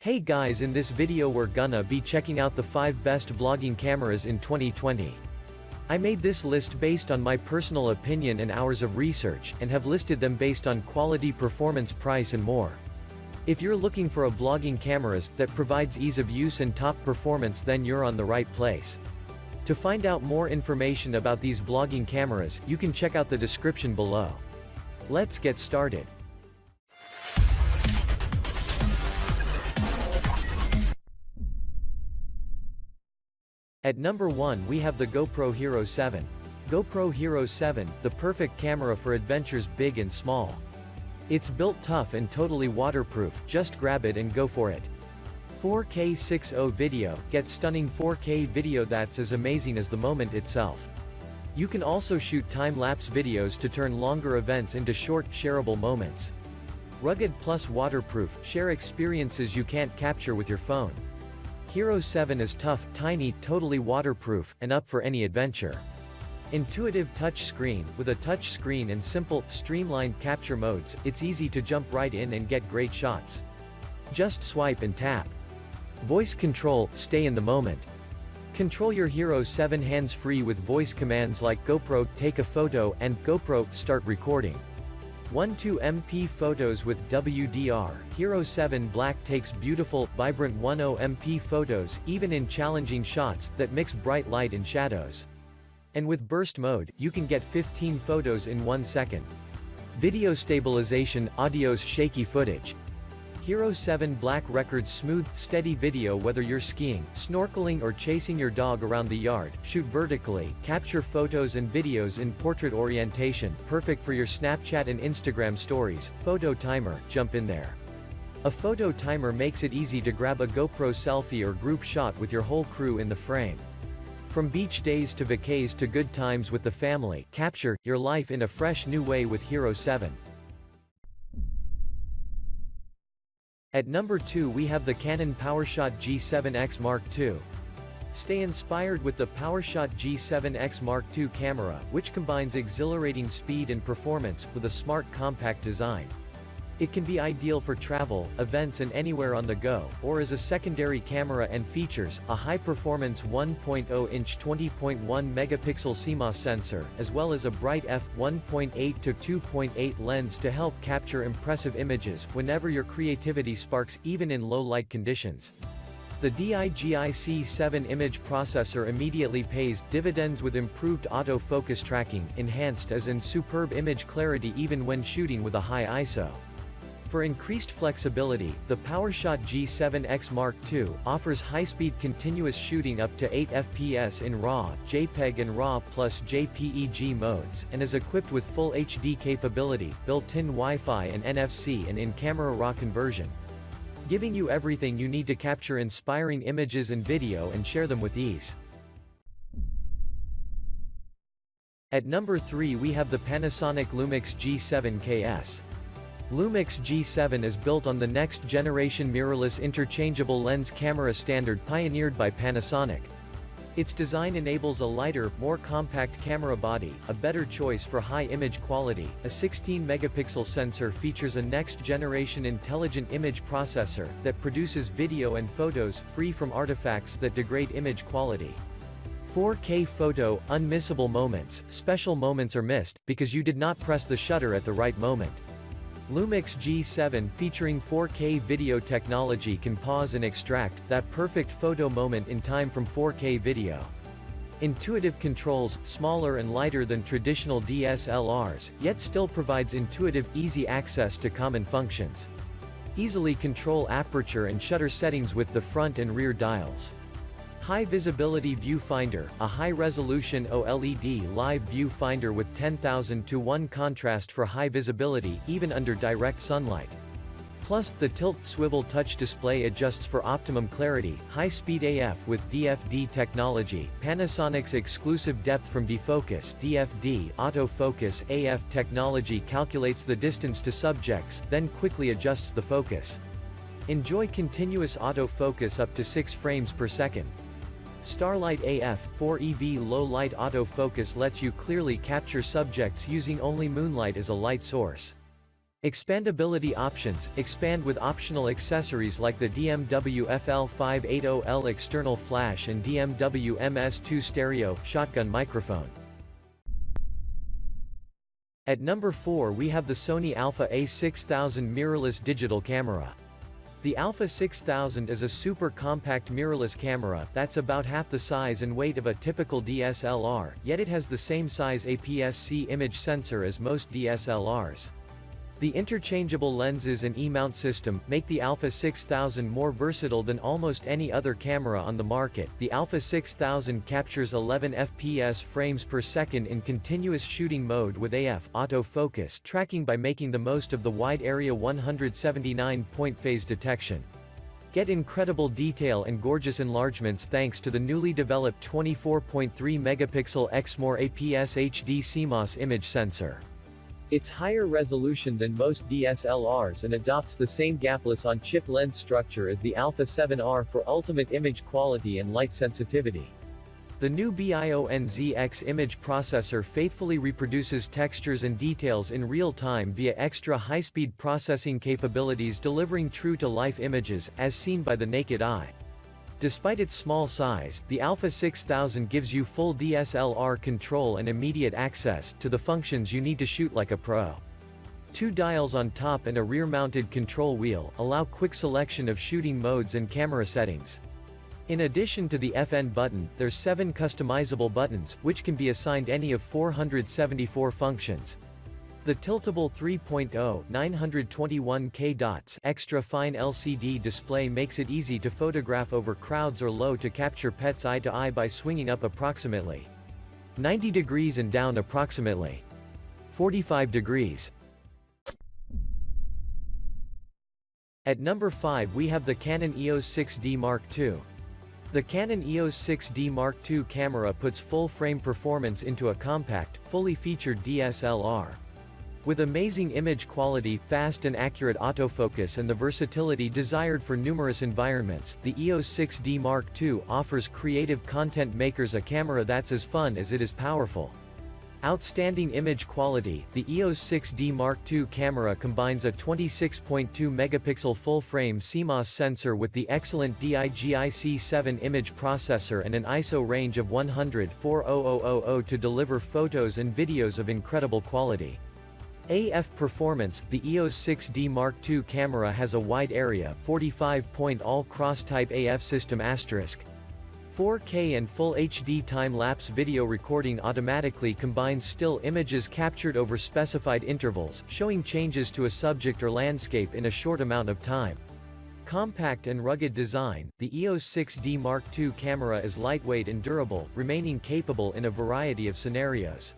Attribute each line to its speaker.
Speaker 1: Hey guys, in this video we're gonna be checking out the 5 best vlogging cameras in 2020. I made this list based on my personal opinion and hours of research, and have listed them based on quality, performance, price and more. If you're looking for a vlogging cameras that provides ease of use and top performance, then you're on the right place. To find out more information about these vlogging cameras, you can check out the description below. Let's get started. At number 1 we have the GoPro Hero 7. GoPro Hero 7, the perfect camera for adventures big and small. It's built tough and totally waterproof, just grab it and go for it. 4K 60 video, get stunning 4K video that's as amazing as the moment itself. You can also shoot time-lapse videos to turn longer events into short, shareable moments. Rugged plus waterproof, share experiences you can't capture with your phone. Hero 7 is tough, tiny, totally waterproof, and up for any adventure. Intuitive touch screen, with a touch screen and simple, streamlined capture modes, it's easy to jump right in and get great shots. Just swipe and tap. Voice control, stay in the moment. Control your Hero 7 hands-free with voice commands like GoPro, take a photo, and GoPro, start recording. 12MP photos with WDR, Hero 7 Black takes beautiful, vibrant 10MP photos, even in challenging shots, that mix bright light and shadows. And with burst mode, you can get 15 photos in 1 second. Video stabilization, audio's shaky footage. Hero 7 Black records smooth, steady video whether you're skiing, snorkeling or chasing your dog around the yard. Shoot vertically, capture photos and videos in portrait orientation, perfect for your Snapchat and Instagram stories. Photo timer, jump in there. A photo timer makes it easy to grab a GoPro selfie or group shot with your whole crew in the frame. From beach days to vacays to good times with the family, capture your life in a fresh new way with Hero 7. At number 2 we have the Canon Powershot G7X Mark II. Stay inspired with the Powershot G7X Mark II camera, which combines exhilarating speed and performance, with a smart compact design. It can be ideal for travel, events and anywhere on the go, or as a secondary camera, and features a high-performance 1.0-inch 20.1-megapixel CMOS sensor, as well as a bright f1.8 to 2.8 lens to help capture impressive images whenever your creativity sparks, even in low-light conditions. The DIGIC7 image processor immediately pays dividends with improved autofocus tracking, enhanced as in superb image clarity even when shooting with a high ISO. For increased flexibility, the Powershot G7X Mark II offers high-speed continuous shooting up to 8 FPS in RAW, JPEG and RAW plus JPEG modes, and is equipped with full HD capability, built-in Wi-Fi and NFC and in-camera RAW conversion, giving you everything you need to capture inspiring images and video and share them with ease. At number 3 we have the Panasonic Lumix G7X. Lumix G7 is built on the next-generation mirrorless interchangeable lens camera standard pioneered by Panasonic. Its design enables a lighter, more compact camera body, a better choice for high image quality. A 16-megapixel sensor features a next-generation intelligent image processor that produces video and photos free from artifacts that degrade image quality. 4K photo, unmissable moments. Special moments are missed because you did not press the shutter at the right moment. Lumix G7 featuring 4K video technology can pause and extract that perfect photo moment in time from 4K video. Intuitive controls, smaller and lighter than traditional DSLRs, yet still provides intuitive, easy access to common functions. Easily control aperture and shutter settings with the front and rear dials. High visibility viewfinder, a high-resolution OLED live viewfinder with 10,000:1 contrast for high visibility, even under direct sunlight. Plus, the tilt-swivel touch display adjusts for optimum clarity. High-speed AF with DFD technology, Panasonic's exclusive depth from defocus (DFD) autofocus AF technology calculates the distance to subjects, then quickly adjusts the focus. Enjoy continuous autofocus up to 6 frames per second. Starlight AF 4EV low light autofocus lets you clearly capture subjects using only moonlight as a light source. Expandability options: expand with optional accessories like the DMW FL580L external flash and DMW MS2 stereo shotgun microphone. At number 4 we have the Sony Alpha A6000 mirrorless digital camera. The Alpha 6000 is a super compact mirrorless camera that's about half the size and weight of a typical DSLR, yet it has the same size APS-C image sensor as most DSLRs. The interchangeable lenses and E-mount system make the Alpha 6000 more versatile than almost any other camera on the market. The Alpha 6000 captures 11 fps frames per second in continuous shooting mode with AF autofocus tracking by making the most of the wide area 179-point phase detection. Get incredible detail and gorgeous enlargements thanks to the newly developed 24.3 megapixel Exmor APS HD CMOS image sensor. It's higher resolution than most DSLRs and adopts the same gapless on-chip lens structure as the Alpha 7R for ultimate image quality and light sensitivity. The new BIONZX image processor faithfully reproduces textures and details in real time via extra high-speed processing capabilities, delivering true-to-life images, as seen by the naked eye. Despite its small size, the Alpha 6000 gives you full DSLR control and immediate access to the functions you need to shoot like a pro. 2 dials on top and a rear-mounted control wheel allow quick selection of shooting modes and camera settings. In addition to the FN button, there's 7 customizable buttons, which can be assigned any of 474 functions. The tiltable 3.0 921K dots extra fine LCD display makes it easy to photograph over crowds or low to capture pets eye to eye by swinging up approximately 90 degrees and down approximately 45 degrees. At number 5 we have the Canon EOS 6D Mark II. The Canon EOS 6D Mark II camera puts full-frame performance into a compact, fully featured DSLR. With amazing image quality, fast and accurate autofocus and the versatility desired for numerous environments, the EOS 6D Mark II offers creative content makers a camera that's as fun as it is powerful. Outstanding image quality, the EOS 6D Mark II camera combines a 26.2 megapixel full-frame CMOS sensor with the excellent DIGIC7 image processor and an ISO range of 100-40000 to deliver photos and videos of incredible quality. AF performance, the EOS 6D Mark II camera has a wide area 45-point all-cross type AF system *. 4K and Full HD time-lapse video recording automatically combines still images captured over specified intervals, showing changes to a subject or landscape in a short amount of time. Compact and rugged design, the EOS 6D Mark II camera is lightweight and durable, remaining capable in a variety of scenarios.